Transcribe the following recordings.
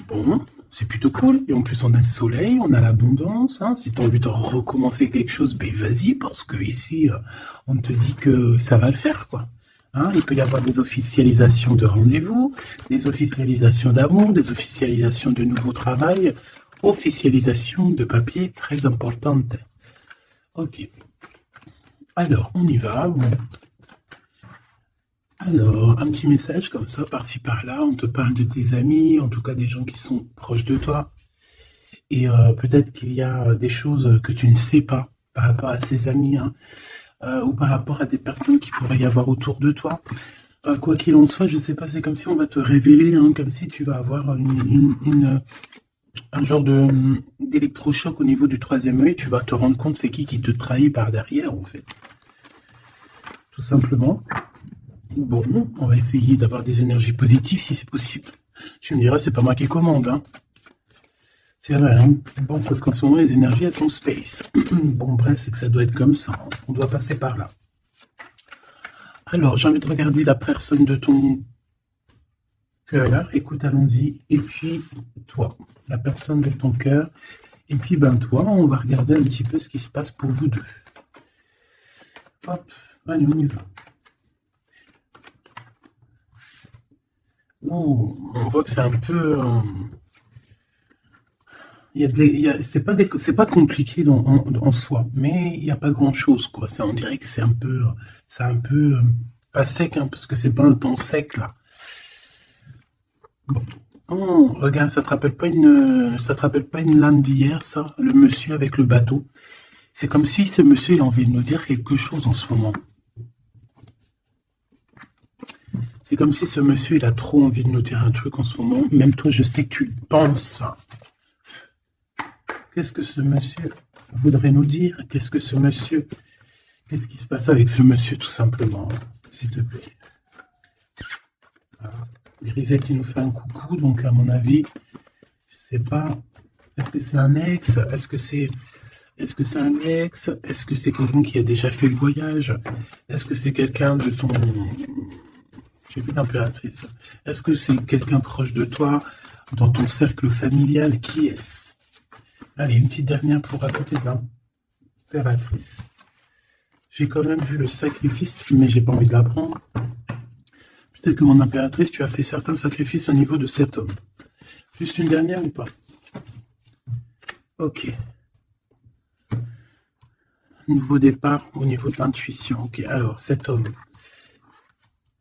Bon, c'est plutôt cool. Et en plus, on a le soleil, on a l'abondance. Hein. Si tu as envie de recommencer quelque chose, ben vas-y, parce que ici, on te dit que ça va le faire, quoi. Hein, il peut y avoir des officialisations de rendez-vous, des officialisations d'amour, des officialisations de nouveau travail, officialisation de papier très importante. Ok. Alors, on y va. Bon. Alors, un petit message comme ça, par-ci par-là, on te parle de tes amis, en tout cas des gens qui sont proches de toi. Et peut-être qu'il y a des choses que tu ne sais pas par rapport à ces amis, hein, ou par rapport à des personnes qui pourraient y avoir autour de toi. Quoi qu'il en soit, je sais pas, c'est comme si on va te révéler, hein, comme si tu vas avoir un genre d'électrochoc au niveau du troisième œil. Tu vas te rendre compte c'est qui te trahit par derrière, en fait. Tout simplement. Bon, on va essayer d'avoir des énergies positives si c'est possible. Tu me diras, c'est pas moi qui commande, hein. C'est vrai, hein. Bon, parce qu'en ce moment, les énergies, elles sont space. Bon, bref, c'est que ça doit être comme ça. Hein. On doit passer par là. Alors, j'ai envie de regarder la personne de ton cœur. Écoute, allons-y. Et puis, toi, la personne de ton cœur. Et puis, ben, toi, on va regarder un petit peu ce qui se passe pour vous deux. Hop, allez, on y va. Oh, on voit que c'est un peu... c'est pas compliqué en soi, mais il n'y a pas grand-chose, quoi. On dirait que c'est un peu pas sec, hein, parce que c'est pas un temps sec, là. Bon. Oh, regarde, ça te rappelle pas une lame d'hier, ça? Le monsieur avec le bateau. C'est comme si ce monsieur, il a envie de nous dire quelque chose en ce moment. C'est comme si ce monsieur, il a trop envie de nous dire un truc en ce moment. Même toi, je sais que tu le penses. Qu'est-ce que ce monsieur voudrait nous dire? Qu'est-ce qui se passe avec ce monsieur, tout simplement, s'il te plaît? Voilà. Grisette qui nous fait un coucou, donc à mon avis, je sais pas. Est-ce que c'est un ex? Est-ce que c'est un ex? Est-ce que c'est quelqu'un qui a déjà fait le voyage? Est-ce que c'est quelqu'un de ton... J'ai vu l'impératrice. Est-ce que c'est quelqu'un proche de toi, dans ton cercle familial? Qui est-ce? Allez, une petite dernière pour à côté de l'impératrice. J'ai quand même vu le sacrifice, mais j'ai pas envie de l'apprendre. Peut-être que mon impératrice, tu as fait certains sacrifices au niveau de cet homme. Juste une dernière ou pas? Ok. Nouveau départ au niveau de l'intuition. Ok, alors cet homme.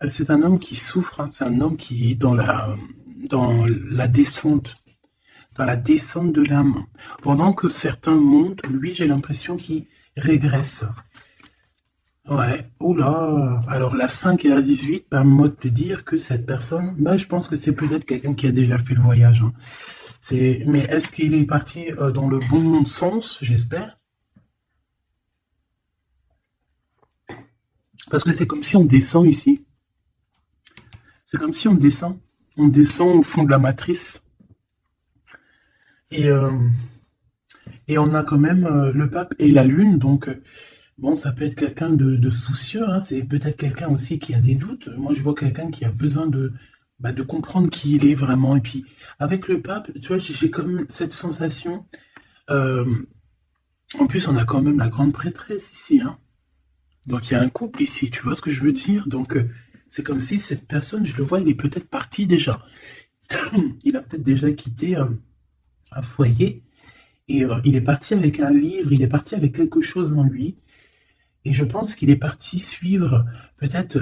C'est un homme qui souffre, hein. C'est un homme qui est dans la descente. Dans la descente de l'âme. Pendant que certains montent, lui, j'ai l'impression qu'il régresse. Ouais, oula. Alors la 5 et la 18 permettent de te dire que cette personne, bah, je pense que c'est peut-être quelqu'un qui a déjà fait le voyage. Hein. Mais est-ce qu'il est parti dans le bon sens, j'espère? Parce que c'est comme si on descend ici. C'est comme si on descend. On descend au fond de la matrice. Et, euh, et on a quand même le pape et la lune, donc bon, ça peut être quelqu'un de soucieux, hein. C'est peut-être quelqu'un aussi qui a des doutes. Moi, je vois quelqu'un qui a besoin de comprendre qui il est vraiment. Et puis, avec le pape, tu vois, j'ai comme cette sensation. euh, En plus, on a quand même la grande prêtresse ici, hein. Donc, il y a un couple ici, tu vois ce que je veux dire? Donc, c'est comme si cette personne, je le vois, il est peut-être parti déjà. Il a peut-être déjà quitté un foyer. Et il est parti avec un livre, il est parti avec quelque chose en lui. Et je pense qu'il est parti suivre peut-être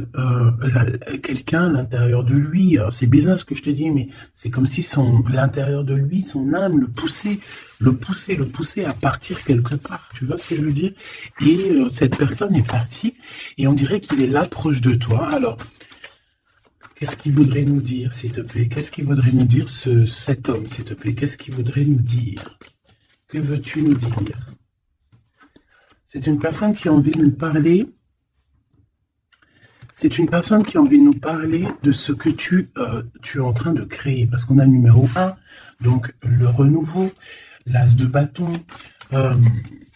quelqu'un à l'intérieur de lui. Alors, c'est bizarre ce que je te dis, mais c'est comme si l'intérieur de lui, son âme, le poussait à partir quelque part. Tu vois ce que je veux dire? Et cette personne est partie, et on dirait qu'il est là, proche de toi. Alors, qu'est-ce qu'il voudrait nous dire, s'il te plaît? Qu'est-ce qu'il voudrait nous dire, cet homme, s'il te plaît? Qu'est-ce qu'il voudrait nous dire? Que veux-tu nous dire? C'est une personne qui a envie de nous parler. C'est une personne qui a envie de nous parler de ce que tu es en train de créer. Parce qu'on a le numéro 1, donc le renouveau, l'as de bâton,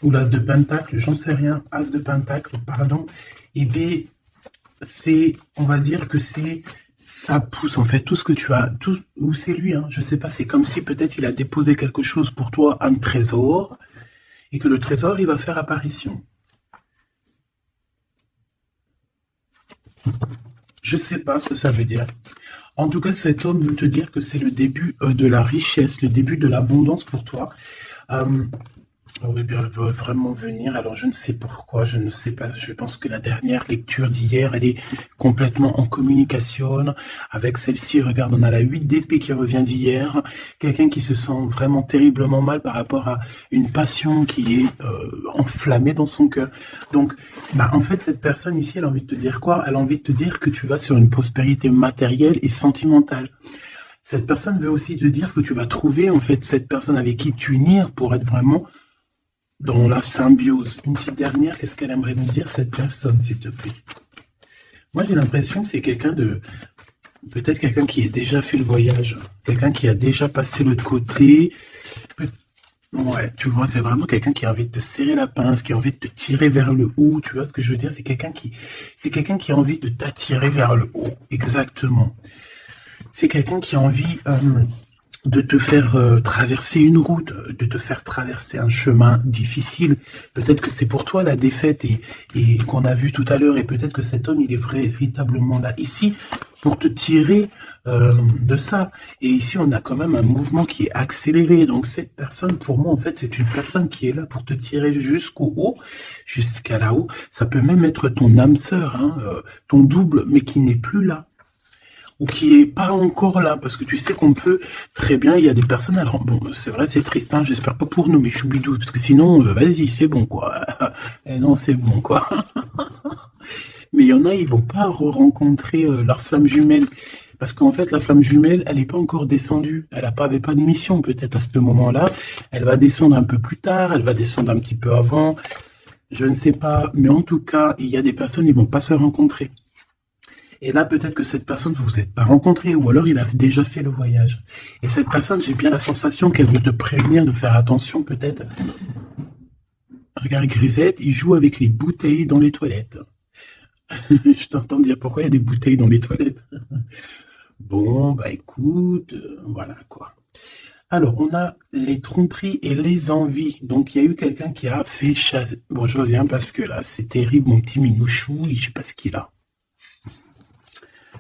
ou l'as de pentacle, j'en sais rien, as de pentacle, pardon. Et bien, on va dire que c'est Ça pousse en fait tout ce que tu as, tout, ou c'est lui, hein, je sais pas, c'est comme si peut-être il a déposé quelque chose pour toi, un trésor, et que le trésor, il va faire apparition. Je sais pas ce que ça veut dire. En tout cas, cet homme veut te dire que c'est le début de la richesse, le début de l'abondance pour toi. Euh, Oui, bien, elle veut vraiment venir. Alors, je ne sais pourquoi, je ne sais pas. Je pense que la dernière lecture d'hier, elle est complètement en communication avec celle-ci. Regarde, on a la 8 d'épée qui revient d'hier. Quelqu'un qui se sent vraiment terriblement mal par rapport à une passion qui est enflammée dans son cœur. Donc, bah, en fait, cette personne ici, elle a envie de te dire quoi? Elle a envie de te dire que tu vas sur une prospérité matérielle et sentimentale. Cette personne veut aussi te dire que tu vas trouver, en fait, cette personne avec qui t'unir pour être vraiment dans la symbiose. Une petite dernière, qu'est-ce qu'elle aimerait nous dire, cette personne, s'il te plaît? Moi, j'ai l'impression que c'est quelqu'un de... Peut-être quelqu'un qui a déjà fait le voyage. Quelqu'un qui a déjà passé l'autre côté. Ouais, tu vois, c'est vraiment quelqu'un qui a envie de te serrer la pince, qui a envie de te tirer vers le haut. Tu vois ce que je veux dire? C'est quelqu'un qui a envie de t'attirer vers le haut. Exactement. C'est quelqu'un qui a envie de te faire traverser une route, de te faire traverser un chemin difficile. Peut-être que c'est pour toi la défaite et qu'on a vu tout à l'heure, et peut-être que cet homme, il est véritablement là, ici, pour te tirer de ça. Et ici, on a quand même un mouvement qui est accéléré. Donc cette personne, pour moi, en fait, c'est une personne qui est là pour te tirer jusqu'au haut, jusqu'à là-haut. Ça peut même être ton âme sœur, hein, ton double, mais qui n'est plus là, ou qui est pas encore là, parce que tu sais qu'on peut très bien, il y a des personnes, alors bon, c'est vrai, c'est triste, hein, j'espère pas pour nous, mais choubidou, parce que sinon, vas-y, c'est bon, quoi. Et non, c'est bon, quoi. Mais il y en a, ils vont pas rencontrer leur flamme jumelle, parce qu'en fait, la flamme jumelle, elle est pas encore descendue, avait pas de mission, peut-être à ce moment-là, elle va descendre un peu plus tard, elle va descendre un petit peu avant, je ne sais pas, mais en tout cas, il y a des personnes, ils vont pas se rencontrer. Et là, peut-être que cette personne, vous vous êtes pas rencontrés, ou alors il a déjà fait le voyage. Et cette personne, j'ai bien la sensation qu'elle veut te prévenir de faire attention, peut-être. Regarde, Grisette, il joue avec les bouteilles dans les toilettes. Je t'entends dire pourquoi il y a des bouteilles dans les toilettes. Bon, bah écoute, voilà quoi. Alors, on a les tromperies et les envies. Donc, il y a eu quelqu'un qui a fait chasser. Bon, je reviens parce que là, c'est terrible, mon petit minouchou, je sais pas ce qu'il a.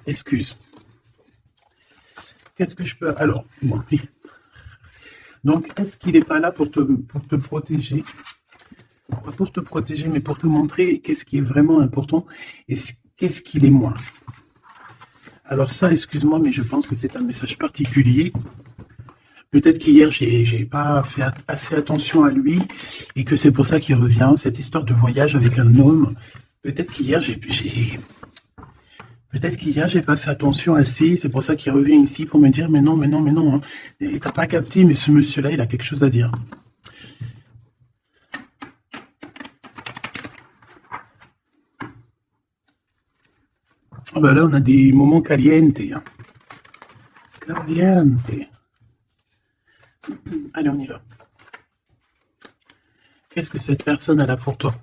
Excuse. Qu'est-ce que je peux... Alors, bon, oui. Donc, est-ce qu'il n'est pas là pour te protéger? Pas pour te protéger, mais pour te montrer qu'est-ce qui est vraiment important et qu'est-ce qu'il est moins. Alors ça, excuse-moi, mais je pense que c'est un message particulier. Peut-être qu'hier, j'ai pas fait assez attention à lui et que c'est pour ça qu'il revient, cette histoire de voyage avec un homme. Peut-être qu'hier, j'ai pas fait attention assez, c'est pour ça qu'il revient ici pour me dire mais non, hein. Et t'as pas capté, mais ce monsieur-là, il a quelque chose à dire. Ah ben là, on a des moments caliente, hein. Caliente. Allez, on y va. Qu'est-ce que cette personne a pour toi?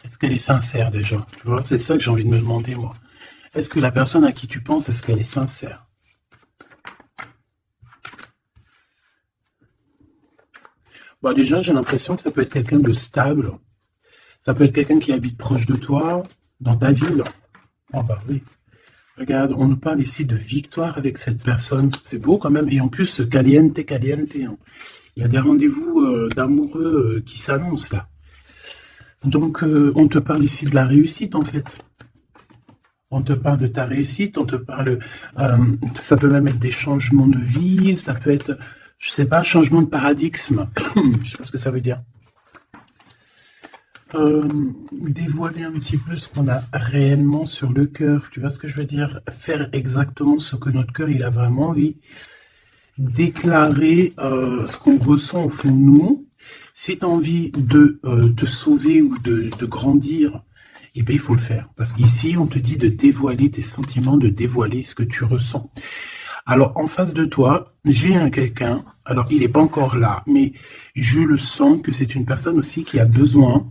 Est-ce qu'elle est sincère déjà? Tu vois, c'est ça que j'ai envie de me demander, moi. Est-ce que la personne à qui tu penses, est-ce qu'elle est sincère? Bah déjà, j'ai l'impression que ça peut être quelqu'un de stable. Ça peut être quelqu'un qui habite proche de toi, dans ta ville. Ah bah oui. Regarde, on nous parle ici de victoire avec cette personne. C'est beau quand même. Et en plus, caliente. Hein. Il y a des rendez-vous d'amoureux qui s'annoncent là. Donc, on te parle ici de la réussite en fait. On te parle de ta réussite, on te parle... ça peut même être des changements de vie, ça peut être, je sais pas, changement de paradigme. Je sais pas ce que ça veut dire. Dévoiler un petit peu ce qu'on a réellement sur le cœur. Tu vois ce que je veux dire? Faire exactement ce que notre cœur, il a vraiment envie. Déclarer ce qu'on ressent au fond de nous. Si tu as envie de te sauver ou de grandir, eh bien, il faut le faire. Parce qu'ici, on te dit de dévoiler tes sentiments, de dévoiler ce que tu ressens. Alors, en face de toi, j'ai quelqu'un, alors il n'est pas encore là, mais je le sens que c'est une personne aussi qui a besoin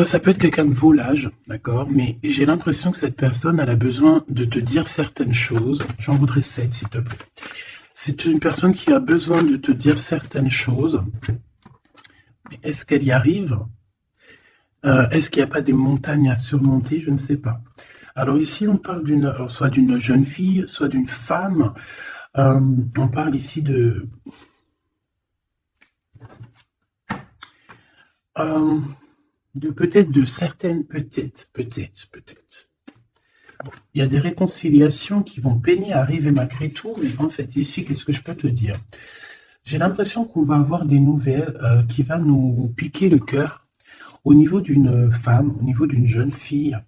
Ça peut être quelqu'un de volage, d'accord, mais j'ai l'impression que cette personne, elle a besoin de te dire certaines choses. J'en voudrais 7, s'il te plaît. C'est une personne qui a besoin de te dire certaines choses. Mais est-ce qu'elle y arrive? Est-ce qu'il n'y a pas des montagnes à surmonter? Je ne sais pas. Alors ici, on parle soit d'une jeune fille, soit d'une femme. On parle ici euh, de peut-être de certaines, peut-être. Il y a des réconciliations qui vont peiner à arriver malgré tout, mais en fait, ici, qu'est-ce que je peux te dire? J'ai l'impression qu'on va avoir des nouvelles qui vont nous piquer le cœur au niveau d'une femme, au niveau d'une jeune fille.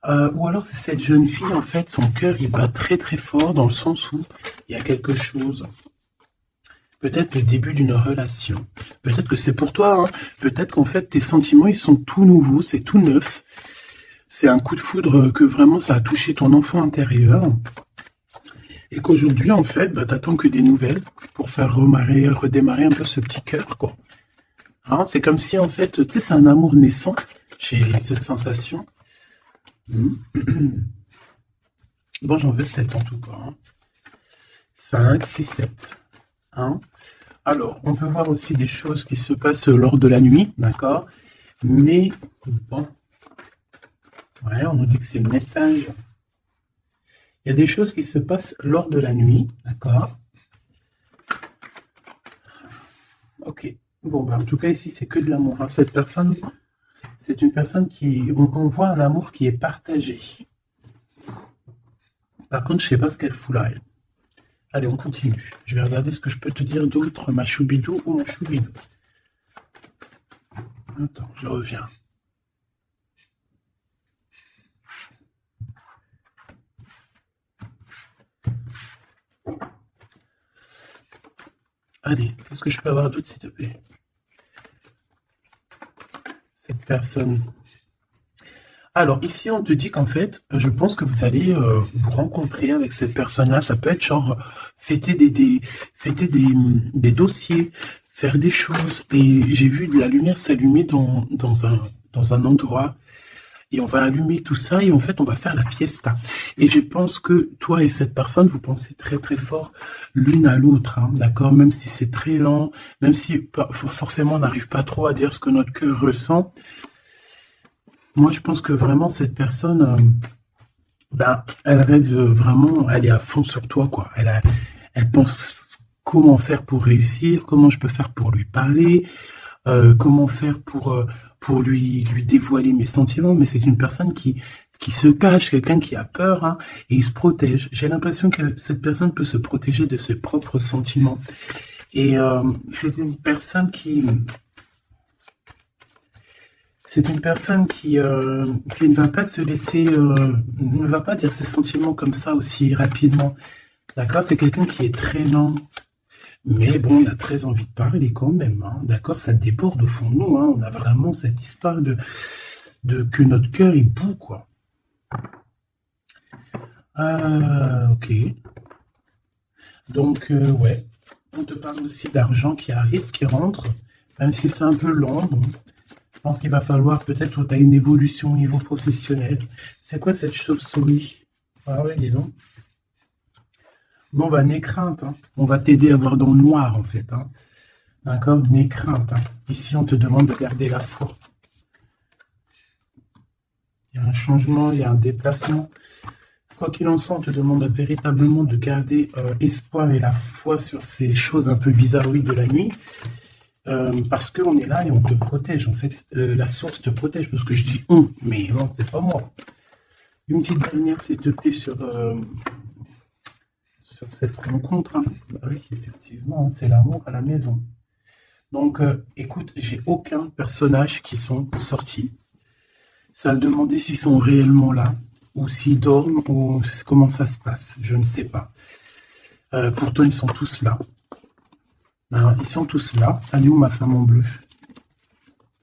Ou alors c'est cette jeune fille, en fait, son cœur, il bat très très fort dans le sens où il y a quelque chose. Peut-être le début d'une relation. Peut-être que c'est pour toi, hein. Peut-être qu'en fait, tes sentiments, ils sont tout nouveaux, c'est tout neuf. C'est un coup de foudre que vraiment ça a touché ton enfant intérieur. Et qu'aujourd'hui, en fait, bah, t'attends que des nouvelles pour faire redémarrer un peu ce petit cœur, quoi. Hein, c'est comme si, en fait, tu sais, c'est un amour naissant. J'ai cette sensation. Bon, j'en veux 7 en tout cas. Hein. 5, 6, 7. Hein. Alors, on peut voir aussi des choses qui se passent lors de la nuit, d'accord? Mais, bon, ouais, on nous dit que c'est le message. Il y a des choses qui se passent lors de la nuit, d'accord? Ok. Bon, bah, en tout cas, ici, c'est que de l'amour. Hein. Cette personne, c'est une personne qui... On voit un amour qui est partagé. Par contre, je sais pas ce qu'elle fout là, elle. Allez, on continue. Je vais regarder ce que je peux te dire d'autre, ma choubidou ou mon choubidou. Attends, je reviens. Allez, qu'est-ce que je peux avoir d'autre, s'il te plaît? Cette personne. Alors, ici, on te dit qu'en fait, je pense que vous allez vous rencontrer avec cette personne-là. Ça peut être genre fêter des dossiers, faire des choses. Et j'ai vu de la lumière s'allumer dans un endroit. Et on va allumer tout ça et en fait, on va faire la fiesta. Et je pense que toi et cette personne, vous pensez très très fort l'une à l'autre, hein, d'accord? Même si c'est très lent, même si forcément on n'arrive pas trop à dire ce que notre cœur ressent. Moi, je pense que vraiment cette personne, ben, elle rêve vraiment, elle est à fond sur toi, quoi. Elle pense comment faire pour réussir, comment je peux faire pour lui parler, comment faire pour lui dévoiler mes sentiments, mais c'est une personne qui se cache, quelqu'un qui a peur, hein, et il se protège. J'ai l'impression que cette personne peut se protéger de ses propres sentiments. Et c'est une personne qui ne va pas se laisser, ne va pas dire ses sentiments comme ça aussi rapidement. D'accord? C'est quelqu'un qui est très lent. Mais bon, on a très envie de parler quand même, hein, d'accord? Ça déborde au fond de nous, hein, on a vraiment cette histoire de que notre cœur il bout, quoi. Ok. Donc, ouais. On te parle aussi d'argent qui arrive, qui rentre, même si c'est un peu lent. Bon. Je pense qu'il va falloir peut-être que tu as une évolution au niveau professionnel. C'est quoi cette chauve-souris? Ah ouais, dis donc. Bon, bah, n'aie crainte, hein. On va t'aider à voir dans le noir, en fait, hein. D'accord? N'aie crainte, hein. Ici, on te demande de garder la foi. Il y a un changement, il y a un déplacement. Quoi qu'il en soit, on te demande véritablement de garder espoir et la foi sur ces choses un peu bizarroïdes de la nuit. Parce qu'on est là et on te protège. En fait, la source te protège. Parce que je dis on, mais non, c'est pas moi. Une petite dernière, s'il te plaît, sur cette rencontre. Hein. Bah oui, effectivement, c'est l'amour à la maison. Donc, écoute, j'ai aucun personnage qui sont sortis. Ça se demandait s'ils sont réellement là, ou s'ils dorment, ou comment ça se passe. Je ne sais pas. Pourtant, ils sont tous là. Alors, ils sont tous là. Elle est où ma femme en bleu?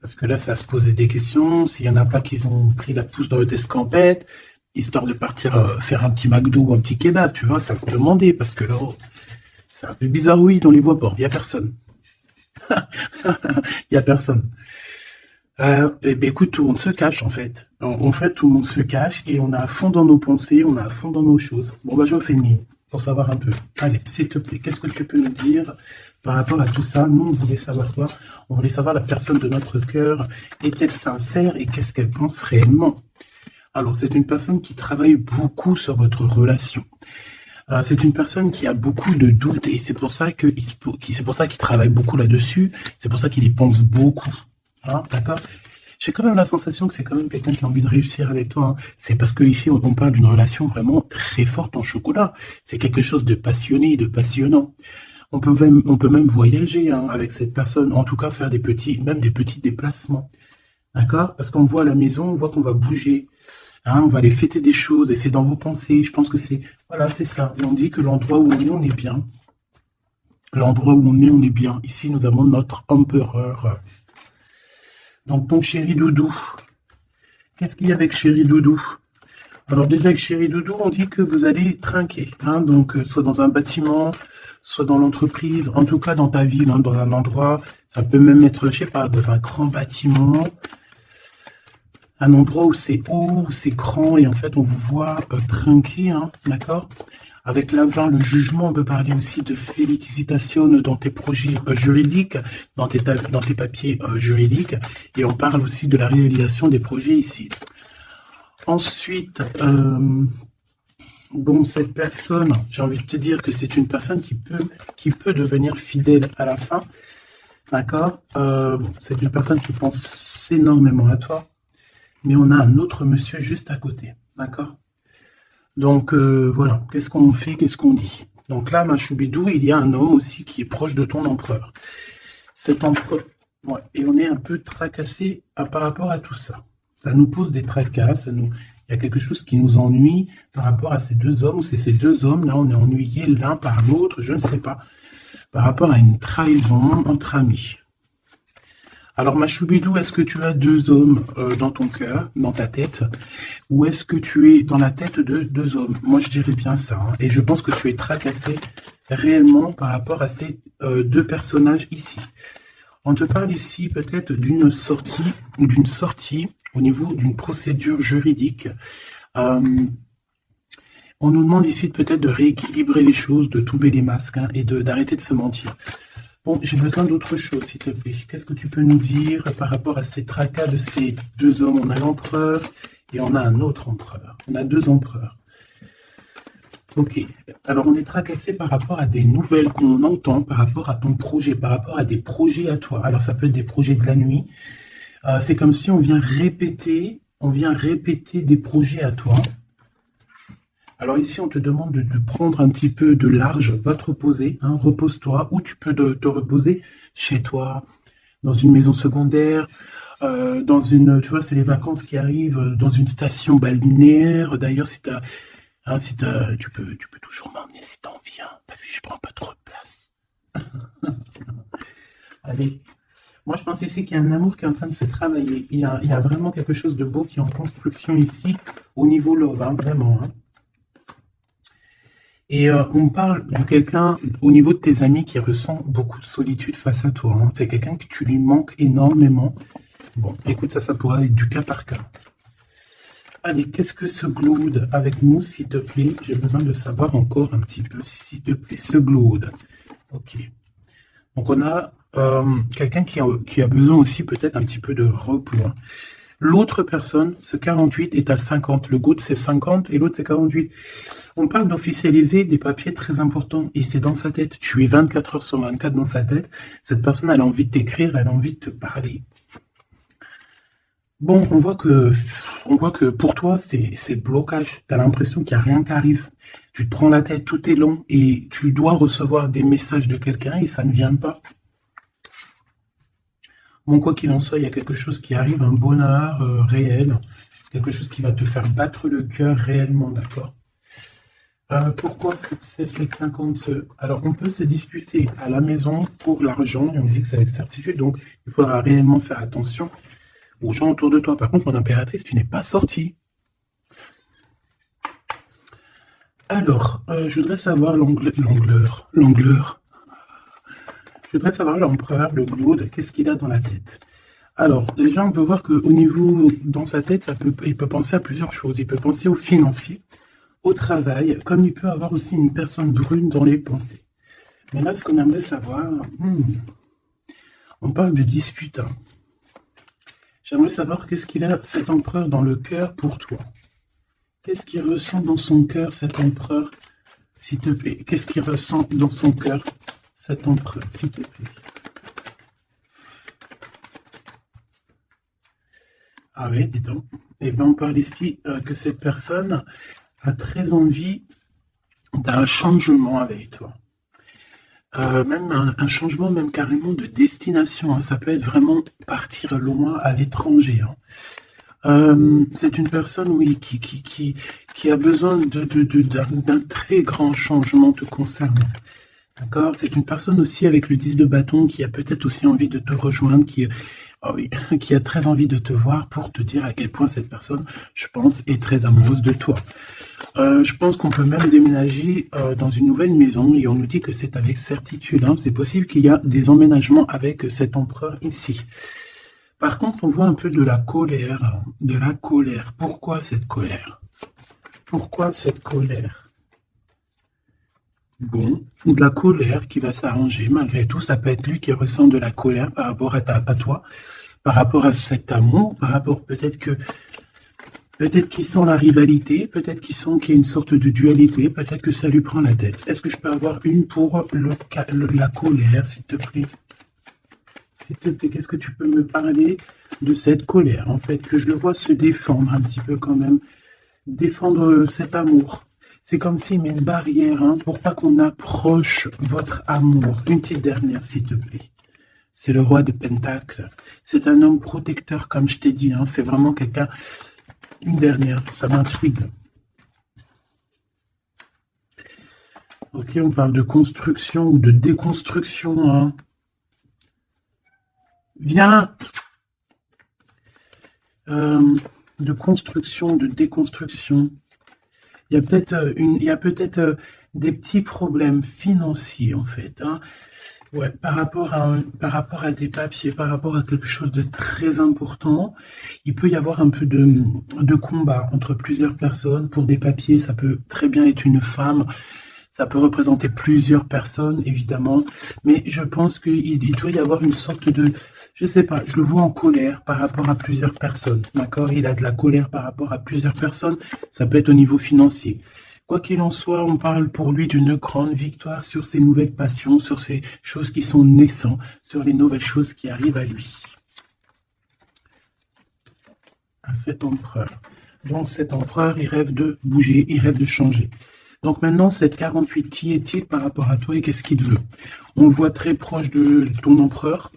Parce que là, ça va se poser des questions. S'il y en a pas qui ont pris la pousse dans le escampette, histoire de partir faire un petit McDo ou un petit kebab, tu vois, ça va se demander. Parce que là, c'est un peu bizarre, oui, on les voit pas. Il n'y a personne. Il n'y a personne. Eh ben, écoute, tout le monde se cache en fait. En fait, tout le monde se cache et on est à fond dans nos pensées, on est à fond dans nos choses. Bon, bah, je refais une ligne pour savoir un peu. Allez, s'il te plaît, qu'est-ce que tu peux nous dire par rapport à tout ça? Nous, on voulait savoir quoi? On voulait savoir la personne de notre cœur. Est-elle sincère et qu'est-ce qu'elle pense réellement? Alors, c'est une personne qui travaille beaucoup sur votre relation. C'est une personne qui a beaucoup de doutes et c'est pour ça c'est pour ça qu'il travaille beaucoup là-dessus. C'est pour ça qu'il y pense beaucoup. Hein, d'accord? J'ai quand même la sensation que c'est quand même quelqu'un qui a envie de réussir avec toi. Hein. C'est parce que ici on parle d'une relation vraiment très forte en chocolat. C'est quelque chose de passionné, de passionnant. On peut même voyager hein, avec cette personne. En tout cas, faire même des petits déplacements. D'accord? Parce qu'on voit à la maison, on voit qu'on va bouger. Hein, on va aller fêter des choses et c'est dans vos pensées. Je pense que voilà, c'est ça. Et on dit que l'endroit où on est bien. L'endroit où on est bien. Ici, nous avons notre empereur. Donc, ton chéri doudou. Qu'est-ce qu'il y a avec chéri doudou? Alors déjà, avec chéri doudou, on dit que vous allez trinquer. Hein, donc, soit dans un bâtiment, soit dans l'entreprise, en tout cas dans ta ville, hein, dans un endroit. Ça peut même être, je sais pas, dans un grand bâtiment. Un endroit où c'est haut, où c'est grand, et en fait, on vous voit trinquer, hein, d'accord? Avec l'avant, le jugement, on peut parler aussi de félicitations dans tes projets juridiques, dans tes papiers juridiques, et on parle aussi de la réalisation des projets ici. Ensuite, bon, cette personne, j'ai envie de te dire que c'est une personne qui peut devenir fidèle à la fin, d'accord? C'est une personne qui pense énormément à toi, mais on a un autre monsieur juste à côté, d'accord? Donc voilà, qu'est-ce qu'on fait, qu'est-ce qu'on dit? Donc là, ma choubidou, il y a un homme aussi qui est proche de ton empereur. Cet empereur, ouais, et on est un peu tracassé par rapport à tout ça. Ça nous pose des tracas, il y a quelque chose qui nous ennuie par rapport à ces deux hommes, ou c'est ces deux hommes, là, on est ennuyés l'un par l'autre, je ne sais pas, par rapport à une trahison entre amis. Alors, ma choubidou, est-ce que tu as deux hommes dans ton cœur, dans ta tête, ou est-ce que tu es dans la tête de deux hommes? Moi, je dirais bien ça, hein, et je pense que tu es tracassé réellement par rapport à ces deux personnages ici. On te parle ici peut-être d'une sortie ou d'une sortie au niveau d'une procédure juridique. On nous demande ici peut-être de rééquilibrer les choses, de tomber les masques hein, et d'arrêter de se mentir. Bon, j'ai besoin d'autre chose, s'il te plaît. Qu'est-ce que tu peux nous dire par rapport à ces tracas de ces deux hommes? On a l'empereur et on a un autre empereur. On a deux empereurs. Ok. Alors, on est tracassé par rapport à des nouvelles qu'on entend, par rapport à ton projet, par rapport à des projets à toi. Alors, ça peut être des projets de la nuit. C'est comme si on vient répéter des projets à toi. Alors ici, on te demande de prendre un petit peu de large, va te reposer, hein, repose-toi, ou tu peux te reposer chez toi, dans une maison secondaire, tu vois, c'est les vacances qui arrivent, dans une station balnéaire. D'ailleurs, tu peux toujours m'emmener si t'en viens. T'as vu, je prends pas trop de place. Allez. Moi, je pense ici qu'il y a un amour qui est en train de se travailler. Il y a vraiment quelque chose de beau qui est en construction ici, au niveau love, hein, vraiment, hein. Et on parle de quelqu'un au niveau de tes amis qui ressent beaucoup de solitude face à toi. Hein. C'est quelqu'un que tu lui manques énormément. Bon, écoute, ça pourra être du cas par cas. Allez, qu'est-ce que ce Glaude avec nous, s'il te plaît? J'ai besoin de savoir encore un petit peu, s'il te plaît, ce Glaude. Ok. Donc on a quelqu'un qui a besoin aussi peut-être un petit peu de repos. Hein. L'autre personne, ce 48, est à 50. Le GOAT, c'est 50 et l'autre, c'est 48. On parle d'officialiser des papiers très importants et c'est dans sa tête. Tu es 24 heures sur 24 dans sa tête. Cette personne, elle a envie de t'écrire, elle a envie de te parler. Bon, on voit que pour toi, c'est blocage. Tu as l'impression qu'il n'y a rien qui arrive. Tu te prends la tête, tout est long et tu dois recevoir des messages de quelqu'un et ça ne vient pas. Bon, quoi qu'il en soit, il y a quelque chose qui arrive, un bonheur réel, quelque chose qui va te faire battre le cœur réellement, d'accord? Pourquoi c'est 50? Alors, on peut se disputer à la maison pour l'argent, et on dit que c'est avec certitude, donc il faudra réellement faire attention aux gens autour de toi. Par contre, mon impératrice, tu n'es pas sortie. Alors, je voudrais savoir l'angleur. Je voudrais savoir l'empereur, le Glaude, qu'est-ce qu'il a dans la tête? Alors, déjà, on peut voir qu'au niveau, dans sa tête, il peut penser à plusieurs choses. Il peut penser au financier, au travail, comme il peut avoir aussi une personne brune dans les pensées. Mais là, ce qu'on aimerait savoir, on parle de dispute, hein. J'aimerais savoir qu'est-ce qu'il a, cet empereur, dans le cœur pour toi. Qu'est-ce qu'il ressent dans son cœur, cet empereur, s'il te plaît? Qu'est-ce qu'il ressent dans son cœur, cet empereur, s'il te plaît? Ah oui, dis donc. Eh bien, on parle ici que cette personne a très envie d'un changement avec toi. Même un changement, même carrément de destination, hein. Ça peut être vraiment partir loin à l'étranger, hein. C'est une personne, oui, qui a besoin d'un très grand changement te concernant. D'accord? C'est une personne aussi avec le 10 de bâton qui a peut-être aussi envie de te rejoindre, oh oui, qui a très envie de te voir pour te dire à quel point cette personne, je pense, est très amoureuse de toi. Je pense qu'on peut même déménager dans une nouvelle maison et on nous dit que c'est avec certitude, hein. C'est possible qu'il y a des emménagements avec cet empereur ici. Par contre, on voit un peu de la colère, hein. De la colère. Pourquoi cette colère? Pourquoi cette colère? Bon, de la colère qui va s'arranger malgré tout. Ça peut être lui qui ressent de la colère par rapport à toi, par rapport à cet amour, par rapport peut-être qu'il sent la rivalité, peut-être qu'il sent qu'il y a une sorte de dualité, peut-être que ça lui prend la tête. Est-ce que je peux avoir une pour la colère, s'il te plaît? S'il te plaît, qu'est-ce que tu peux me parler de cette colère, en fait, que je le vois se défendre un petit peu quand même, défendre cet amour. C'est comme s'il met une barrière, hein, pour pas qu'on approche votre amour. Une petite dernière, s'il te plaît. C'est le roi de Pentacle. C'est un homme protecteur, comme je t'ai dit, hein. C'est vraiment quelqu'un... Une dernière, ça m'intrigue. Ok, on parle de construction ou de déconstruction, hein. Viens. De construction, de déconstruction. Il y a peut-être des petits problèmes financiers, en fait, hein. Ouais, par rapport à des papiers, par rapport à quelque chose de très important, il peut y avoir un peu de combat entre plusieurs personnes. Pour des papiers, ça peut très bien être une femme, ça peut représenter plusieurs personnes, évidemment, mais je pense qu'il doit y avoir une sorte de, je sais pas, je le vois en colère par rapport à plusieurs personnes, d'accord? Il a de la colère par rapport à plusieurs personnes, ça peut être au niveau financier. Quoi qu'il en soit, on parle pour lui d'une grande victoire sur ses nouvelles passions, sur ces choses qui sont naissantes, sur les nouvelles choses qui arrivent à lui. À cet empereur. Donc cet empereur, il rêve de bouger, il rêve de changer. Donc maintenant, cette 48, qui est-il par rapport à toi et qu'est-ce qu'il veut? On le voit très proche de ton empereur.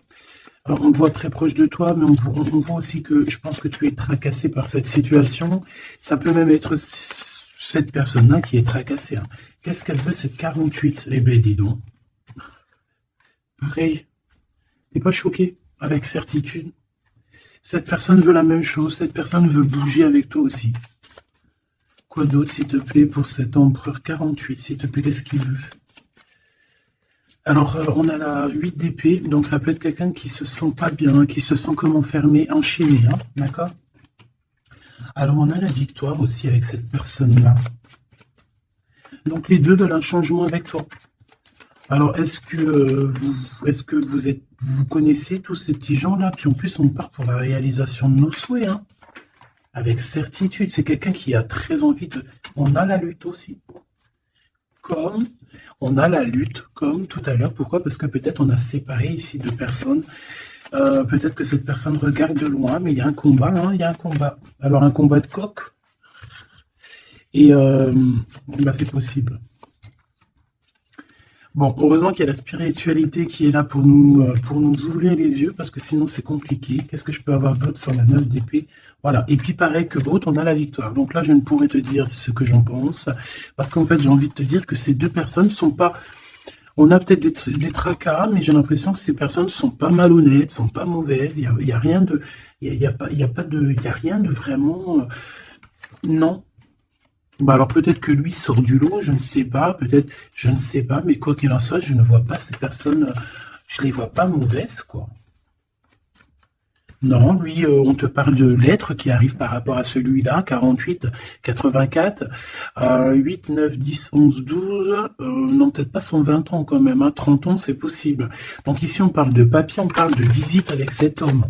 Alors, on le voit très proche de toi, mais on voit aussi que je pense que tu es tracassé par cette situation. Ça peut même être cette personne-là qui est tracassée, hein. Qu'est-ce qu'elle veut, cette 48? Eh bien, dis donc. Pareil. T'es pas choqué? Avec certitude. Cette personne veut la même chose. Cette personne veut bouger avec toi aussi. Quoi d'autre, s'il te plaît, pour cet empereur 48? S'il te plaît, qu'est-ce qu'il veut? Alors, on a la 8 d'épée, donc ça peut être quelqu'un qui se sent pas bien, qui se sent comme enfermé, enchaîné, hein, d'accord? Alors, on a la victoire aussi avec cette personne-là. Donc, les deux veulent un changement avec toi. Alors, est-ce que vous connaissez tous ces petits gens-là? Puis en plus, on part pour la réalisation de nos souhaits, hein. Avec certitude, c'est quelqu'un qui a très envie de... On a la lutte aussi. Comme on a la lutte, comme tout à l'heure. Pourquoi? Parce que peut-être on a séparé ici deux personnes. Peut-être que cette personne regarde de loin, mais il y a un combat, hein, il y a un combat. Alors un combat de coq. Et bah, c'est possible. Bon, heureusement qu'il y a la spiritualité qui est là pour nous ouvrir les yeux, parce que sinon c'est compliqué. Qu'est-ce que je peux avoir d'autre sur la 9 d'épée? Voilà, et puis pareil que l'autre, on a la victoire. Donc là, je ne pourrais te dire ce que j'en pense, parce qu'en fait, j'ai envie de te dire que ces deux personnes sont pas... On a peut-être des tracas, mais j'ai l'impression que ces personnes sont pas malhonnêtes, sont pas mauvaises. Il y a rien de... Il y a rien de vraiment... non. Bah alors peut-être que lui sort du lot, je ne sais pas, peut-être, je ne sais pas, mais quoi qu'il en soit, je ne vois pas ces personnes, je les vois pas mauvaises, quoi. Non, lui, on te parle de lettres qui arrivent par rapport à celui-là, 48, 84, 8, 9, 10, 11, 12, non, peut-être pas 120 ans quand même, hein, 30 ans, c'est possible. Donc ici, on parle de papier, on parle de visite avec cet homme.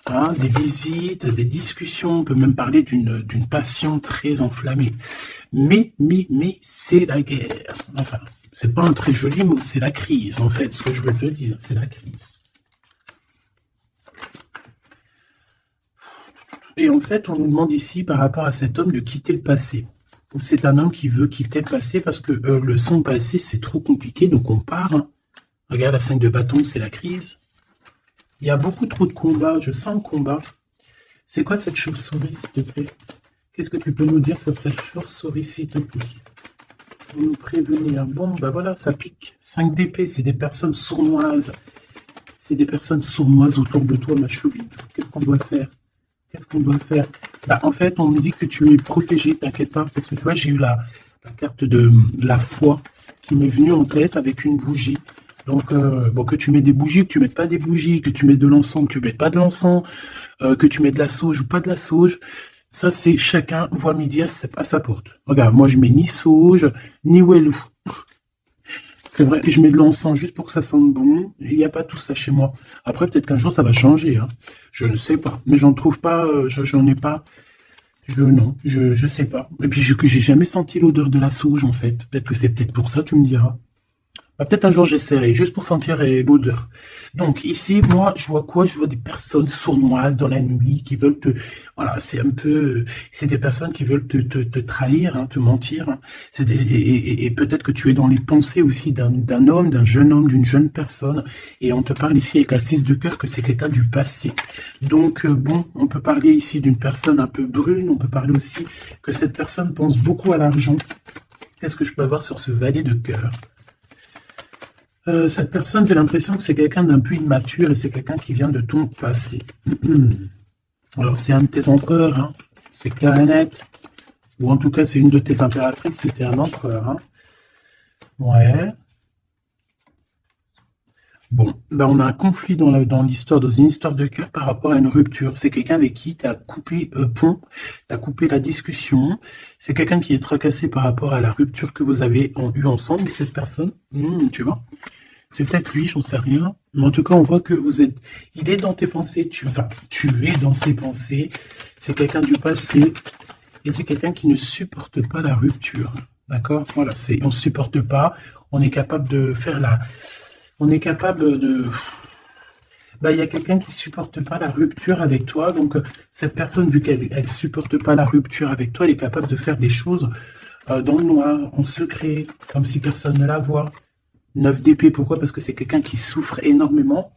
Hein, des visites, des discussions, on peut même parler d'une passion très enflammée. Mais, c'est la guerre. Enfin, c'est pas un très joli mot, c'est la crise, en fait, ce que je veux te dire, c'est la crise. Et en fait, on nous demande ici, par rapport à cet homme, de quitter le passé. C'est un homme qui veut quitter le passé parce que le son passé, c'est trop compliqué, donc on part. Hein. Regarde, la 5 de bâton, c'est la crise. Il y a beaucoup trop de combats, je sens le combat. C'est quoi cette chauve-souris, s'il te plaît? Qu'est-ce que tu peux nous dire sur cette chauve-souris, s'il te plaît? Pour nous prévenir. Bon, ben voilà, ça pique. 5 d'épée, c'est des personnes sournoises. C'est des personnes sournoises autour de toi, ma chouille. Qu'est-ce qu'on doit faire? Qu'est-ce qu'on doit faire? Bah, en fait, on me dit que tu es protégé, t'inquiète pas, parce que tu vois, j'ai eu la carte de la foi qui m'est venue en tête avec une bougie. Donc, bon, que tu mets des bougies, que tu mettes pas des bougies, que tu mets de l'encens, que tu mettes pas de l'encens, que tu mets de la sauge ou pas de la sauge, ça, c'est chacun voit midi à sa porte. Regarde, moi, je mets ni sauge, ni wellou. C'est vrai que je mets de l'encens juste pour que ça sente bon. Il n'y a pas tout ça chez moi. Après, peut-être qu'un jour, ça va changer. Hein. Je ne sais pas. Mais j'en trouve pas, j'en ai pas. Non, je sais pas. Et puis, j'ai jamais senti l'odeur de la sauge, en fait. Peut-être que c'est peut-être pour ça, tu me diras. Bah, peut-être un jour j'essaierai, juste pour sentir l'odeur. Donc ici, moi, je vois quoi? Je vois des personnes sournoises dans la nuit qui veulent te... Voilà, c'est un peu... C'est des personnes qui veulent te trahir, hein, te mentir. Hein. Et peut-être que tu es dans les pensées aussi d'un homme, d'un jeune homme, d'une jeune personne. Et on te parle ici avec la 6 de cœur que c'est quelqu'un du passé. Donc, bon, on peut parler ici d'une personne un peu brune. On peut parler aussi que cette personne pense beaucoup à l'argent. Qu'est-ce que je peux avoir sur ce valet de cœur? Cette personne, j'ai l'impression que c'est quelqu'un d'un peu immature et c'est quelqu'un qui vient de ton passé. Alors, c'est un de tes empereurs, hein. C'est clair et net. Ou en tout cas, c'est une de tes impératrices, c'était un empereur. Hein. Ouais. Bon, ben on a un conflit dans l'histoire, dans une histoire de cœur par rapport à une rupture. C'est quelqu'un avec qui tu as coupé pont, tu as coupé la discussion. C'est quelqu'un qui est tracassé par rapport à la rupture que vous avez eue ensemble. Et cette personne, tu vois, c'est peut-être lui, j'en sais rien. Mais en tout cas, on voit que il est dans tes pensées, tu es dans ses pensées. C'est quelqu'un du passé. Et c'est quelqu'un qui ne supporte pas la rupture. D'accord? Voilà, on ne supporte pas. On est capable de faire on est capable de... Bah, il y a quelqu'un qui supporte pas la rupture avec toi. Donc, cette personne, vu qu'elle ne supporte pas la rupture avec toi, elle est capable de faire des choses dans le noir, en secret, comme si personne ne la voit. 9 d'épée, pourquoi? Parce que c'est quelqu'un qui souffre énormément,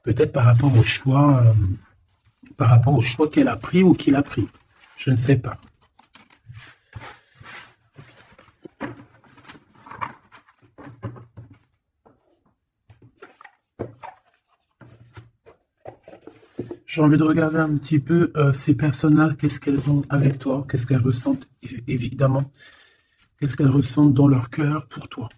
peut-être par rapport au choix qu'elle a pris ou qu'il a pris. Je ne sais pas. J'ai envie de regarder un petit peu ces personnes-là, qu'est-ce qu'elles ont avec toi, qu'est-ce qu'elles ressentent, évidemment, qu'est-ce qu'elles ressentent dans leur cœur pour toi.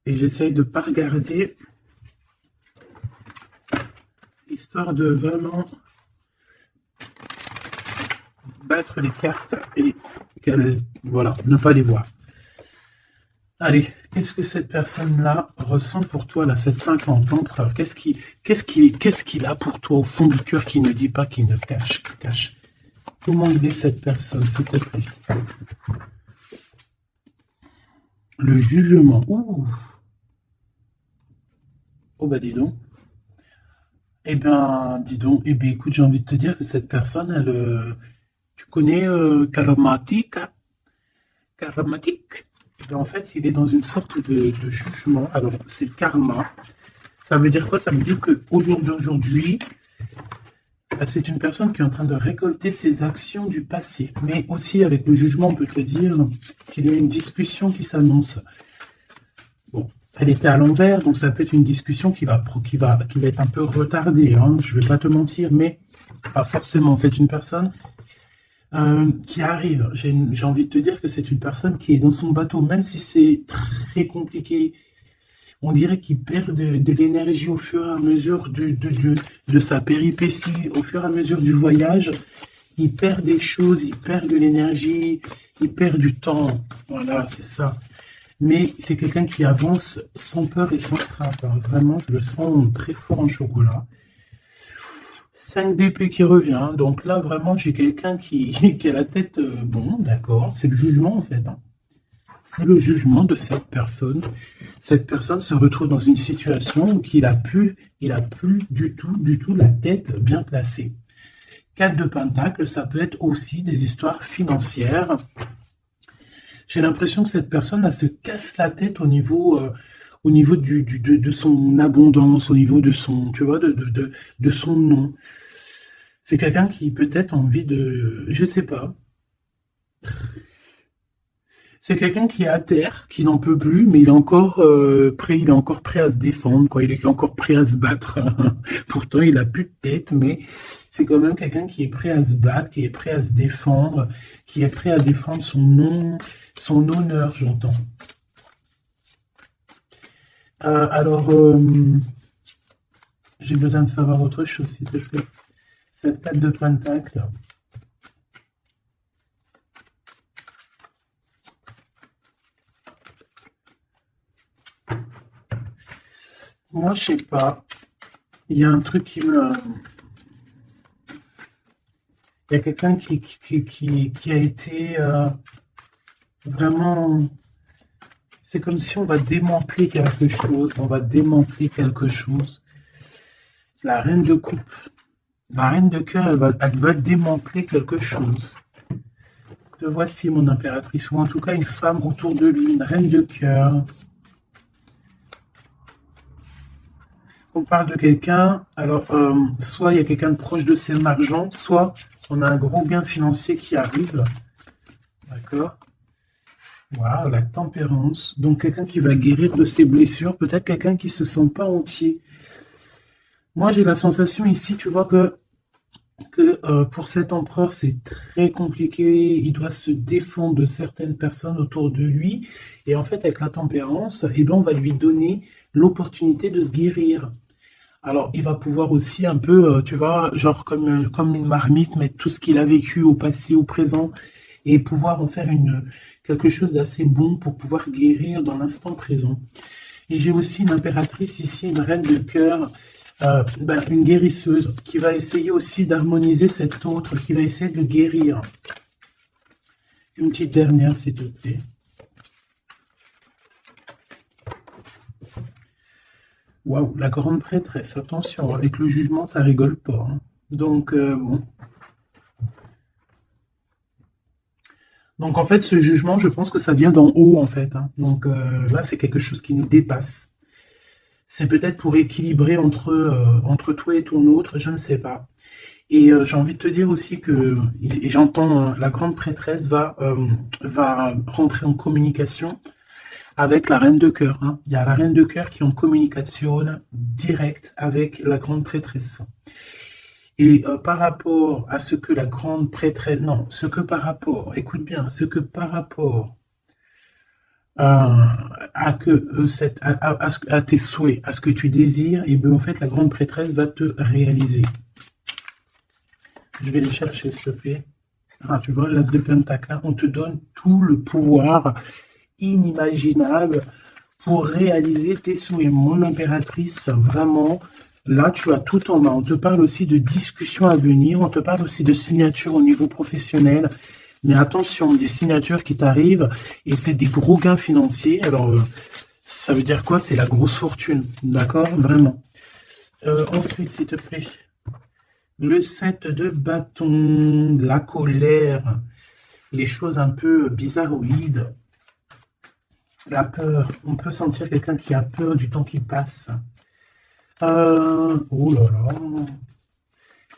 Et j'essaye de ne pas regarder, histoire de vraiment battre les cartes et voilà, ne pas les voir. Allez, qu'est-ce que cette personne-là ressent pour toi, là, cette 50 empereur? Qu'est-ce qu'il a pour toi au fond du cœur qui ne dit pas, qui ne cache? Comment il est cette personne, s'il te plaît? Le jugement. Ouh. Oh bah dis donc. Eh ben, dis donc. Eh bien, écoute, j'ai envie de te dire que cette personne, tu connais Karmatique? Karmatique? Eh bien, en fait, il est dans une sorte de jugement. Alors, c'est le karma. Ça veut dire quoi? Ça veut dire qu'au jour d'aujourd'hui, C'est une personne qui est en train de récolter ses actions du passé. Mais aussi, avec le jugement, on peut te dire qu'il y a une discussion qui s'annonce. Bon, elle était à l'envers, donc ça peut être une discussion qui va être un peu retardée, hein, je ne vais pas te mentir, mais pas forcément. C'est une personne qui arrive. J'ai envie de te dire que c'est une personne qui est dans son bateau, même si c'est très compliqué. On dirait qu'il perd de l'énergie au fur et à mesure de sa péripétie, au fur et à mesure du voyage. Il perd des choses, il perd de l'énergie, il perd du temps. Voilà, c'est ça. Mais c'est quelqu'un qui avance sans peur et sans crainte, hein. Vraiment, je le sens très fort en chocolat. 5 d'épée qui revient. Donc là, vraiment, j'ai quelqu'un qui a la tête... bon, d'accord, c'est le jugement en fait, hein. C'est le jugement de cette personne. Cette personne se retrouve dans une situation où il a plus du tout la tête bien placée. 4 de Pentacle, ça peut être aussi des histoires financières. J'ai l'impression que cette personne elle se casse la tête au niveau de son abondance, au niveau de son, tu vois, de son nom. C'est quelqu'un qui peut-être a envie de, je sais pas. C'est quelqu'un qui est à terre, qui n'en peut plus, mais il est encore prêt à se défendre, quoi. Il est encore prêt à se battre. Pourtant, il a plus de tête, mais c'est quand même quelqu'un qui est prêt à se battre, qui est prêt à se défendre, qui est prêt à défendre son nom, son honneur, j'entends. Alors, j'ai besoin de savoir autre chose, s'il te plaît. Cette 4 de Pentacle. Moi, je sais pas. Il y a un truc qui me... Il y a quelqu'un qui a été vraiment... C'est comme si on va démanteler quelque chose. On va démanteler quelque chose. La reine de coupe. La reine de cœur, elle va démanteler quelque chose. Te voici, mon impératrice. Ou en tout cas, une femme autour de lui. Une reine de cœur. On parle de quelqu'un, alors soit il y a quelqu'un de proche de ses marchands, soit on a un gros gain financier qui arrive. D'accord? Voilà, la tempérance. Donc quelqu'un qui va guérir de ses blessures, peut-être quelqu'un qui se sent pas entier. Moi j'ai la sensation ici, tu vois que pour cet empereur c'est très compliqué, il doit se défendre de certaines personnes autour de lui, et en fait avec la tempérance, eh ben, on va lui donner l'opportunité de se guérir. Alors, il va pouvoir aussi un peu, tu vois, genre comme une marmite, mettre tout ce qu'il a vécu au passé, au présent, et pouvoir en faire quelque chose d'assez bon pour pouvoir guérir dans l'instant présent. Et j'ai aussi une impératrice ici, une reine de cœur, une guérisseuse, qui va essayer aussi d'harmoniser cet autre, qui va essayer de le guérir. Une petite dernière, s'il te plaît. Waouh, la grande prêtresse, attention, avec le jugement, ça rigole pas, hein. Donc, bon. Donc, en fait, ce jugement, je pense que ça vient d'en haut, en fait, hein. Donc, là, c'est quelque chose qui nous dépasse. C'est peut-être pour équilibrer entre toi et ton autre, je ne sais pas. Et j'ai envie de te dire aussi que, et j'entends, la grande prêtresse va rentrer en communication avec la reine de cœur, hein. Il y a la reine de cœur qui est en communication directe avec la grande prêtresse. Et par rapport à ce que la grande prêtresse... Non, ce que par rapport... Écoute bien, ce que par rapport à tes souhaits, à ce que tu désires, et bien en fait la grande prêtresse va te réaliser. Je vais les chercher, s'il te plaît. Ah, tu vois, l'as de pentacle, hein, on te donne tout le pouvoir inimaginable pour réaliser tes souhaits. Mon impératrice, vraiment, là, tu as tout en main. On te parle aussi de discussions à venir, on te parle aussi de signatures au niveau professionnel. Mais attention, des signatures qui t'arrivent, et c'est des gros gains financiers. Alors, ça veut dire quoi? C'est la grosse fortune, d'accord? Vraiment. Ensuite, s'il te plaît, le 7 de bâton, la colère, les choses un peu bizarroïdes. La peur, on peut sentir quelqu'un qui a peur du temps qui passe. Oh là là.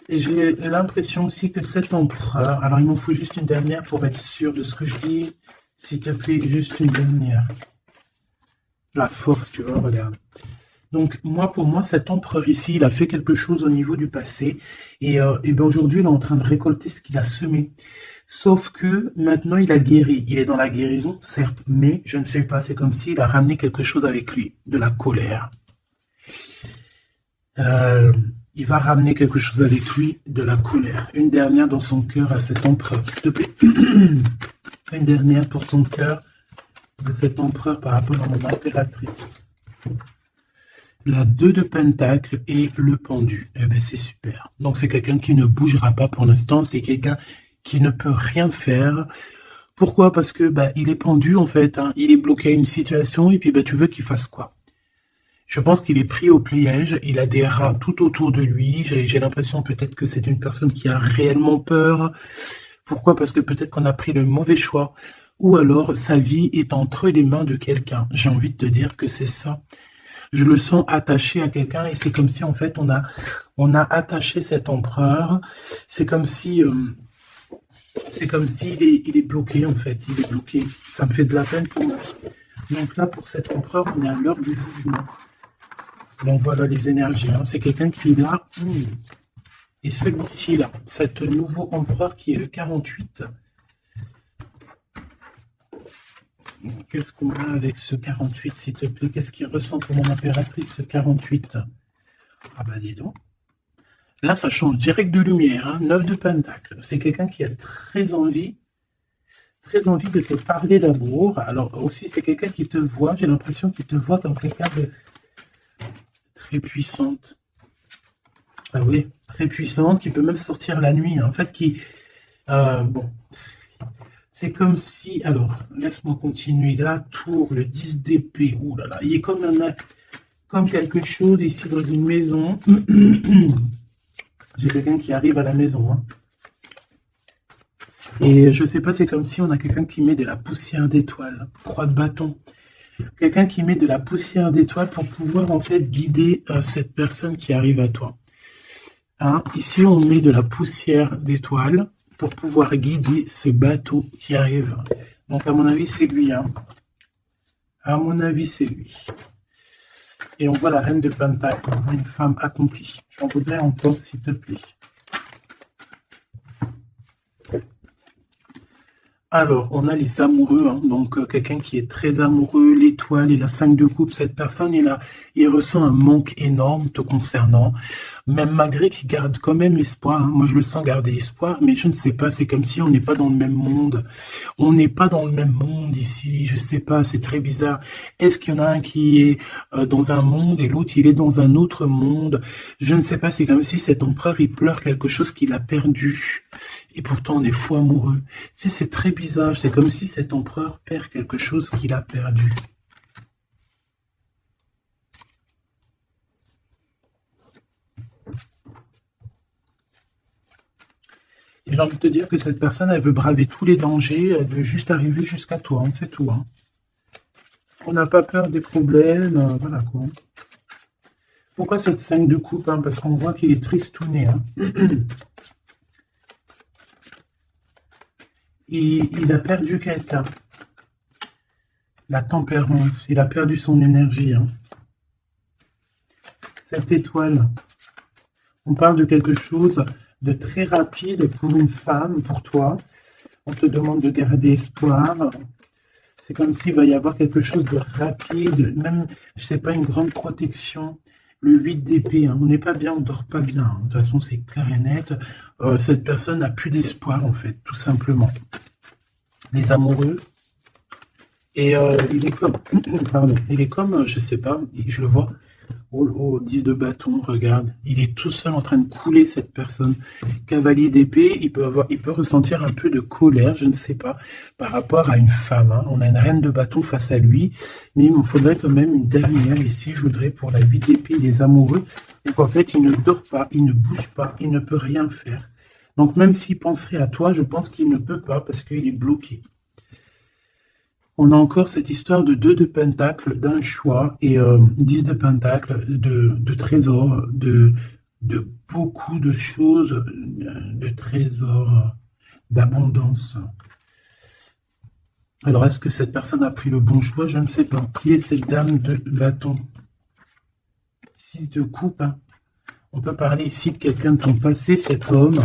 Et j'ai l'impression aussi que cet empereur... Alors, il m'en faut juste une dernière pour être sûr de ce que je dis. S'il te plaît, juste une dernière. La force, tu vois, regarde. Donc, moi, pour moi, cet empereur ici, il a fait quelque chose au niveau du passé. Et ben aujourd'hui, il est en train de récolter ce qu'il a semé. Sauf que maintenant, il a guéri. Il est dans la guérison, certes, mais je ne sais pas, c'est comme s'il a ramené quelque chose avec lui, de la colère. Euh, il va ramener quelque chose avec lui, de la colère. Une dernière dans son cœur à cet empereur, s'il te plaît. Une dernière pour son cœur de cet empereur par rapport à mon impératrice. La 2 de pentacle et le pendu. Eh ben, c'est super. Donc, c'est quelqu'un qui ne bougera pas pour l'instant. C'est quelqu'un qui ne peut rien faire. Pourquoi? Parce que bah, il est pendu, en fait. Hein. Il est bloqué à une situation et puis bah, tu veux qu'il fasse quoi? Je pense qu'il est pris au piège. Il a des rats tout autour de lui. J'ai l'impression peut-être que c'est une personne qui a réellement peur. Pourquoi? Parce que peut-être qu'on a pris le mauvais choix. Ou alors, sa vie est entre les mains de quelqu'un. J'ai envie de te dire que c'est ça. Je le sens attaché à quelqu'un et c'est comme si en fait on a attaché cet empereur. C'est comme si il est bloqué en fait. Il est bloqué. Ça me fait de la peine pour moi. Donc là pour cet empereur on est à l'heure du jugement. Donc voilà les énergies. Hein. C'est quelqu'un qui est là. Et celui-ci là, cet nouveau empereur qui est le 48. Qu'est-ce qu'on a avec ce 48, s'il te plaît? Qu'est-ce qu'il ressent pour mon impératrice, ce 48? Ah bah dis donc. Là, ça change direct de lumière, hein. 9 de pentacle. C'est quelqu'un qui a très envie de te parler d'amour. Alors aussi, c'est quelqu'un qui te voit, j'ai l'impression qu'il te voit comme quelqu'un de très puissante. Ah oui, très puissante, qui peut même sortir la nuit. En fait, bon... C'est comme si, alors, laisse-moi continuer, la tour, le 10 d'épée, ouh là là, il est comme quelque chose ici dans une maison. J'ai quelqu'un qui arrive à la maison. Hein. Et je sais pas, c'est comme si on a quelqu'un qui met de la poussière d'étoile, 3 de bâton. Quelqu'un qui met de la poussière d'étoile pour pouvoir en fait guider cette personne qui arrive à toi. Hein, ici, on met de la poussière d'étoile pour pouvoir guider ce bateau qui arrive. Donc, à mon avis, c'est lui. Hein. À mon avis, c'est lui. Et on voit la reine de Pentacle, on voit une femme accomplie. J'en voudrais encore, s'il te plaît. Alors, on a les amoureux, hein, donc quelqu'un qui est très amoureux, l'étoile et la 5 de coupe, cette personne, il ressent un manque énorme te concernant, même malgré qu'il garde quand même espoir. Hein. Moi, je le sens garder espoir, mais je ne sais pas, c'est comme si on n'est pas dans le même monde. On n'est pas dans le même monde ici, je sais pas, c'est très bizarre. Est-ce qu'il y en a un qui est dans un monde et l'autre, il est dans un autre monde? Je ne sais pas, c'est comme si cet empereur, il pleure quelque chose qu'il a perdu. Et pourtant, on est fou amoureux. Tu sais, c'est très bizarre. C'est comme si cet empereur perd quelque chose qu'il a perdu. Et j'ai envie de te dire que cette personne, elle veut braver tous les dangers. Elle veut juste arriver jusqu'à toi. Hein, c'est tout. Hein. On n'a pas peur des problèmes. Voilà quoi. Pourquoi cette 5 de coupe? Hein, parce qu'on voit qu'il est tristouné. Hein. Il a perdu quelqu'un. La tempérance, il a perdu son énergie. Hein. Cette étoile, on parle de quelque chose de très rapide pour une femme, pour toi. On te demande de garder espoir. C'est comme s'il va y avoir quelque chose de rapide, même, je sais pas, une grande protection. Le 8 d'épée, hein. On n'est pas bien, on dort pas bien. Hein. De toute façon, c'est clair et net. Cette personne n'a plus d'espoir, en fait, tout simplement. Les amoureux. Et il est comme, pardon, il est comme, je sais pas, je le vois, au 10 de bâton, regarde, il est tout seul en train de couler cette personne. Cavalier d'épée, il peut ressentir un peu de colère, je ne sais pas, par rapport à une femme. Hein. On a une reine de bâton face à lui, mais il me faudrait quand même une dernière ici, je voudrais pour la 8 d'épée, les amoureux. Donc en fait, il ne dort pas, il ne bouge pas, il ne peut rien faire. Donc même s'il penserait à toi, je pense qu'il ne peut pas parce qu'il est bloqué. On a encore cette histoire de 2 de pentacle, d'un choix, et 10 de pentacle, de trésor, de beaucoup de choses, de trésors, d'abondance. Alors, est-ce que cette personne a pris le bon choix? Je ne sais pas. Qui est cette dame de bâton? 6 de coupe. Hein. On peut parler ici de quelqu'un de ton passé, cet homme.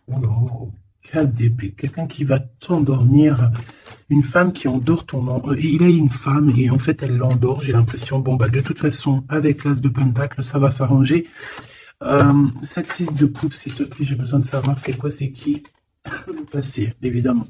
Oh là, 4 d'épée. Quelqu'un qui va t'endormir. Une femme qui endort ton... il a une femme et en fait, elle l'endort. J'ai l'impression, bon, bah, de toute façon, avec l'as de pentacle, ça va s'arranger. Cette 6 de coupe, s'il te plaît, j'ai besoin de savoir c'est quoi, c'est qui le passé, évidemment.